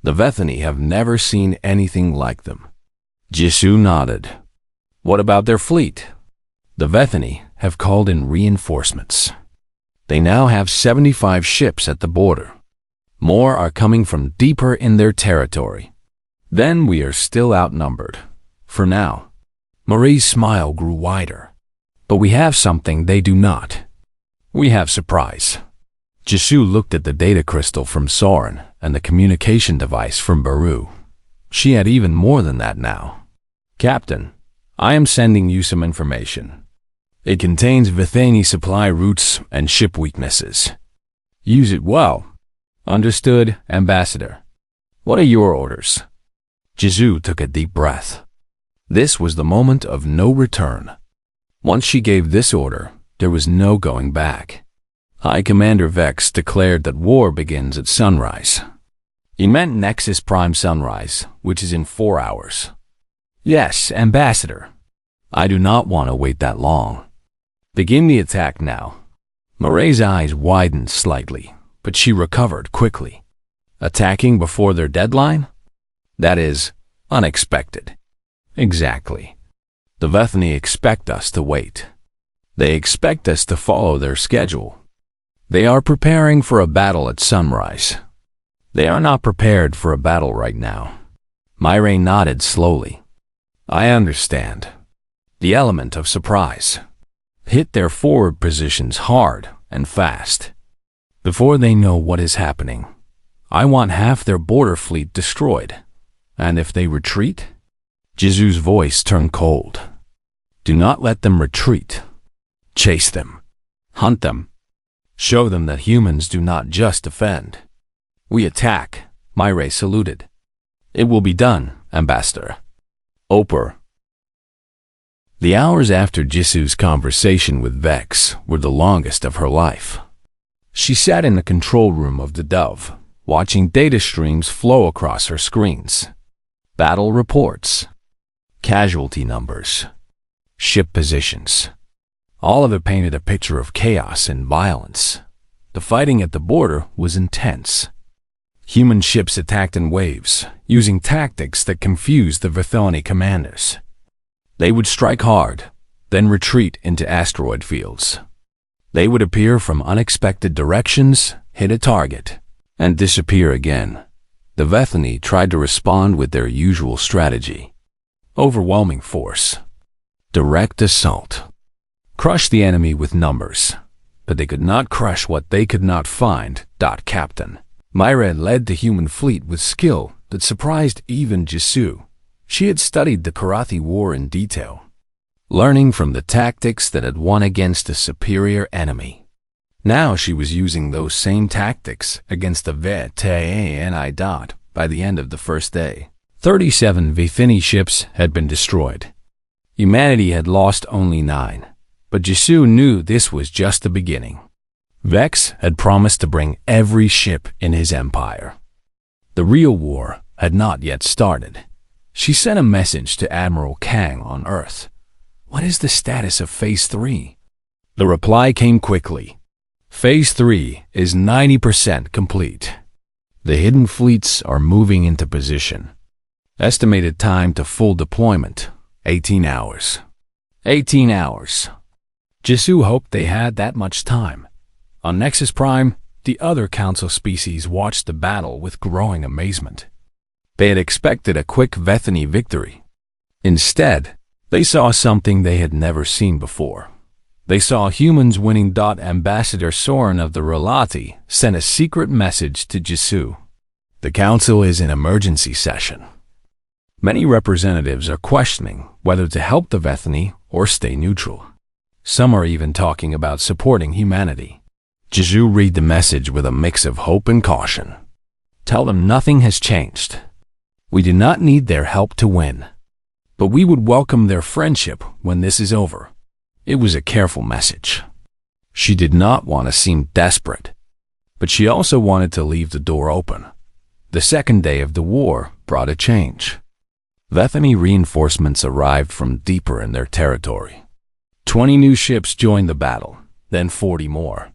The Vethany have never seen anything like them. Jisu nodded. What about their fleet? The Vethany have called in reinforcements. They now have 75 ships at the border. More are coming from deeper in their territory. Then we are still outnumbered. For now. Marie's smile grew wider. But we have something they do not. We have surprise. Jisu looked at the data crystal from Soren and the communication device from Baru. She had even more than that now. Captain, I am sending you some information. It contains Vethany supply routes and ship weaknesses. Use it well. Understood, Ambassador. What are your orders? Jisu took a deep breath. This was the moment of no return. Once she gave this order, there was no going back. High Commander Vex declared that war begins at sunrise. He meant Nexus Prime sunrise, which is in 4 hours. Yes, Ambassador. I do not want to wait that long. Begin the attack now. Marie's eyes widened slightly, but she recovered quickly. Attacking before their deadline? That is unexpected. Exactly. The Vethany expect us to wait. They expect us to follow their schedule. They are preparing for a battle at sunrise. They are not prepared for a battle right now. Mai-Rei nodded slowly. I understand. The element of surprise. Hit their forward positions hard and fast. Before they know what is happening, I want half their border fleet destroyed. And if they retreat? Jisu's voice turned cold. Do not let them retreat. Chase them. Hunt them. Show them that humans do not just defend. We attack, Mai-Rei saluted. It will be done, Ambassador. Oper. The hours after Jisu's conversation with Vex were the longest of her life. She sat in the control room of the Dove, watching data streams flow across her screens. Battle reports. Casualty numbers. Ship positions. All of it painted a picture of chaos and violence. The fighting at the border was intense. Human ships attacked in waves, using tactics that confused the Vithoni commanders. They would strike hard, then retreat into asteroid fields. They would appear from unexpected directions, hit a target, and disappear again. The Vithoni tried to respond with their usual strategy. Overwhelming force. Direct assault. Crush the enemy with numbers. But they could not crush what they could not find. Captain Myra led the human fleet with skill that surprised even Jisoo. She had studied the Karathi War in detail, learning from the tactics that had won against a superior enemy. Now she was using those same tactics against the Vithani. By the end of the first day, 37 Vithani ships had been destroyed. Humanity had lost only 9, but Jisoo knew this was just the beginning. Vex had promised to bring every ship in his empire. The real war had not yet started. She sent a message to Admiral Kang on Earth. "What is the status of Phase 3? The reply came quickly. "Phase 3 is 90% complete. The hidden fleets are moving into position. Estimated time to full deployment, 18 hours. 18 hours. Jisoo hoped they had that much time. On Nexus Prime, the other Council species watched the battle with growing amazement. They had expected a quick Vethany victory. Instead, they saw something they had never seen before. They saw humans winning. Ambassador Soren of the Relati sent a secret message to Jisoo. "The Council is in emergency session. Many representatives are questioning whether to help the Vethany or stay neutral. Some are even talking about supporting humanity." Jisoo read the message with a mix of hope and caution. "Tell them nothing has changed. We do not need their help to win, but we would welcome their friendship when this is over." It was a careful message. She did not want to seem desperate, but she also wanted to leave the door open. The second day of the war brought a change. Vethany reinforcements arrived from deeper in their territory. 20 new ships joined the battle, then 40 more.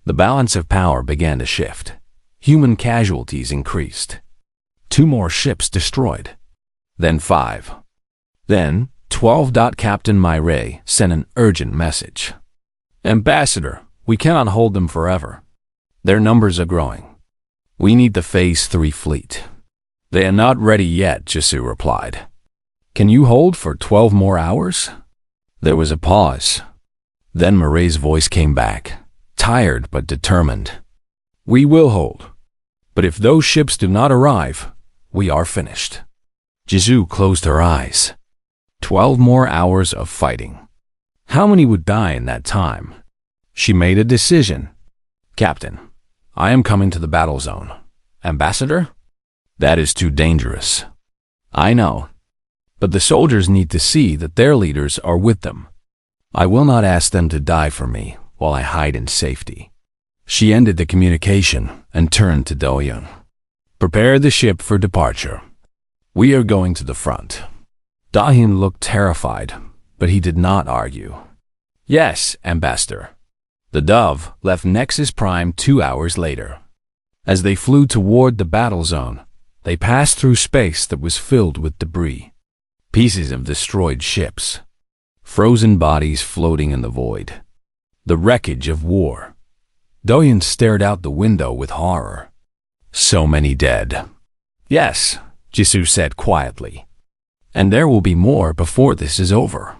The balance of power began to shift. Human casualties increased. 2 more ships destroyed. Then 5. Then 12. Captain Myray sent an urgent message. "Ambassador, we cannot hold them forever. Their numbers are growing. We need the Phase 3 fleet." "They are not ready yet," Jisoo replied. "Can you hold for 12 more hours?" There was a pause. Then Murray's voice came back, tired but determined. "We will hold. But if those ships do not arrive, we are finished." Jisoo closed her eyes. 12 more hours of fighting. How many would die in that time? She made a decision. "Captain, I am coming to the battle zone." "Ambassador?" "That is too dangerous." "I know. But the soldiers need to see that their leaders are with them. I will not ask them to die for me while I hide in safety." She ended the communication and turned to Do-young. "Prepare the ship for departure. We are going to the front." Do-hyun looked terrified, but he did not argue. "Yes, Ambassador." The Dove left Nexus Prime 2 hours later. As they flew toward the battle zone, they passed through space that was filled with debris. Pieces of destroyed ships. Frozen bodies floating in the void. The wreckage of war. Do-hyun stared out the window with horror. "So many dead." "Yes," Jisoo said quietly. "And there will be more before this is over."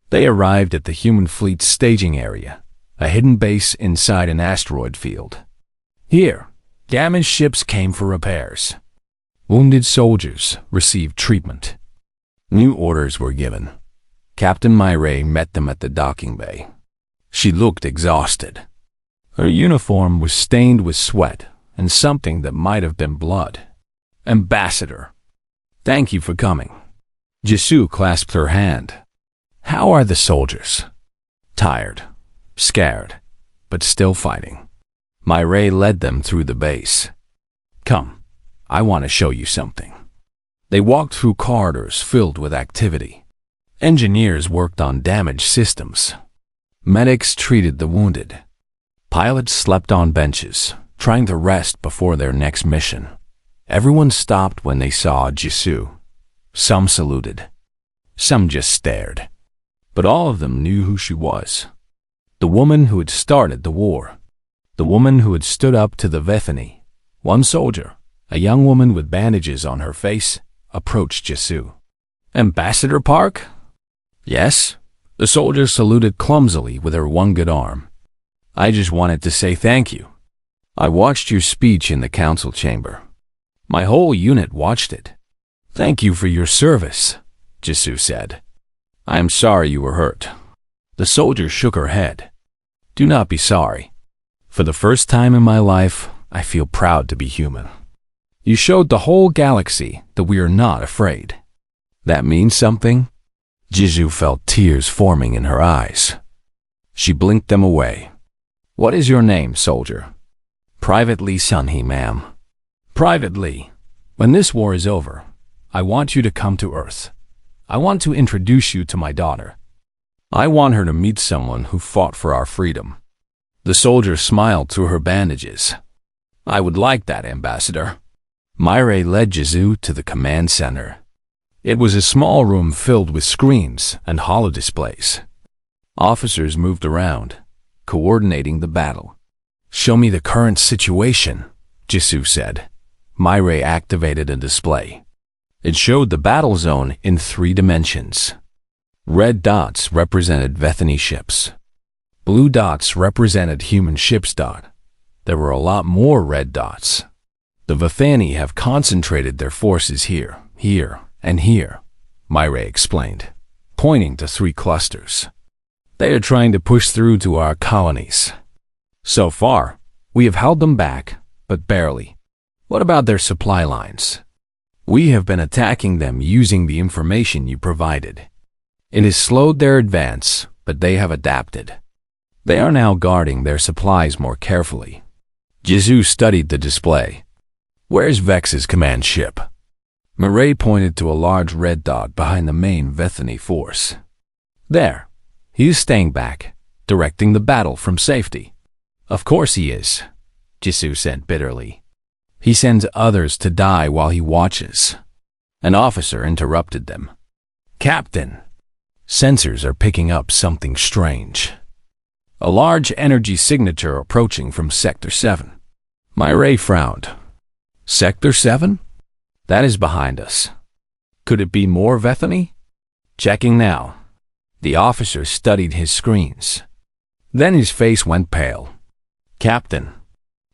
They arrived at the human fleet's staging area, a hidden base inside an asteroid field. Here, damaged ships came for repairs. Wounded soldiers received treatment. New orders were given. Captain Myray met them at the docking bay. She looked exhausted. Her uniform was stained with sweat and something that might have been blood. "Ambassador, thank you for coming." Jisoo clasped her hand. "How are the soldiers?" "Tired, scared, but still fighting." Myray led them through the base. "Come, I want to show you something." They walked through corridors filled with activity. Engineers worked on damaged systems. Medics treated the wounded. Pilots slept on benches, trying to rest before their next mission. Everyone stopped when they saw Jisoo. Some saluted. Some just stared. But all of them knew who she was. The woman who had started the war. The woman who had stood up to the Bethany. One soldier, a young woman with bandages on her face, approached Jisoo. "Ambassador Park?" "Yes." The soldier saluted clumsily with her one good arm. "I just wanted to say thank you. I watched your speech in the council chamber. My whole unit watched it." "Thank you for your service," Jisoo said. "I am sorry you were hurt." The soldier shook her head. "Do not be sorry. For the first time in my life, I feel proud to be human. You showed the whole galaxy that we are not afraid." "That means something?" Jisoo felt tears forming in her eyes. She blinked them away. "What is your name, soldier?" "Private Lee Sunhee, ma'am." "Private Lee, when this war is over, I want you to come to Earth. I want to introduce you to my daughter. I want her to meet someone who fought for our freedom." The soldier smiled through her bandages. "I would like that, Ambassador." Myre led Jisoo to the command center. It was a small room filled with screens and holodisplays. Officers moved around, coordinating the battle. "Show me the current situation," Jisoo said. Myre activated a display. It showed the battle zone in 3 dimensions. Red dots represented Bethany ships. Blue dots represented human ships. There were a lot more red dots. "The Bethany have concentrated their forces here, and here," Myre explained, pointing to 3 clusters. "They are trying to push through to our colonies. So far, we have held them back, but barely. What about their supply lines? We have been attacking them using the information you provided. It has slowed their advance, but they have adapted. They are now guarding their supplies more carefully." Jisoo studied the display. "Where's Vex's command ship?" Myre pointed to a large red dot behind the main Bethany force. "There. He is staying back, directing the battle from safety." "Of course he is," Jisoo said bitterly. "He sends others to die while he watches." An officer interrupted them. "Captain, sensors are picking up something strange. A large energy signature approaching from Sector 7. Myre frowned. "Sector 7? That is behind us. Could it be more Bethany?" "Checking now." The officer studied his screens. Then his face went pale. "Captain,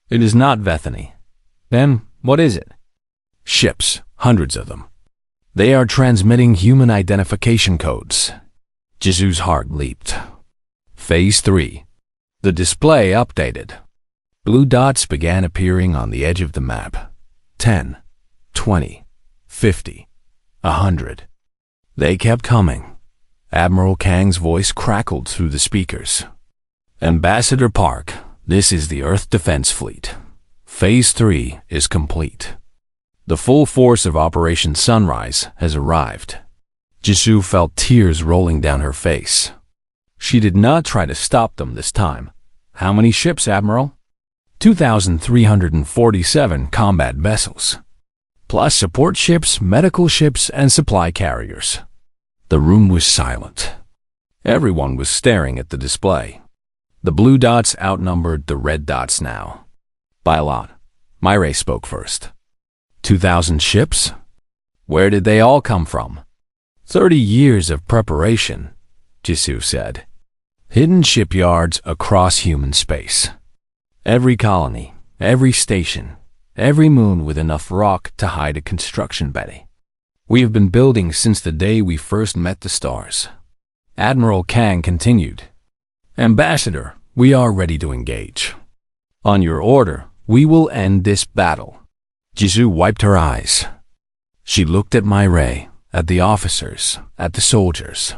it is not Bethany. Then what is it?" "Ships, hundreds of them. They are transmitting human identification codes." Jisoo's heart leaped. Phase 3. The display updated. Blue dots began appearing on the edge of the map. 10, 20, 50, 100. They kept coming. Admiral Kang's voice crackled through the speakers. "Ambassador Park, this is the Earth Defense Fleet. Phase 3 is complete. The full force of Operation Sunrise has arrived." Jisoo felt tears rolling down her face. She did not try to stop them this time. "How many ships, Admiral?" 2,347 combat vessels, plus support ships, medical ships, and supply carriers. The room was silent. Everyone was staring at the display. The blue dots outnumbered the red dots now. By a lot. Myre spoke first. 2,000 ships? Where did they all come from? 30 years of preparation, Jisoo said. Hidden shipyards across human space. Every colony, every station, every moon with enough rock to hide a construction bed. We have been building since the day we first met the stars. Admiral Kang continued. Ambassador, we are ready to engage. On your order, we will end this battle. Jisoo wiped her eyes. She looked at Myre, at the officers, at the soldiers.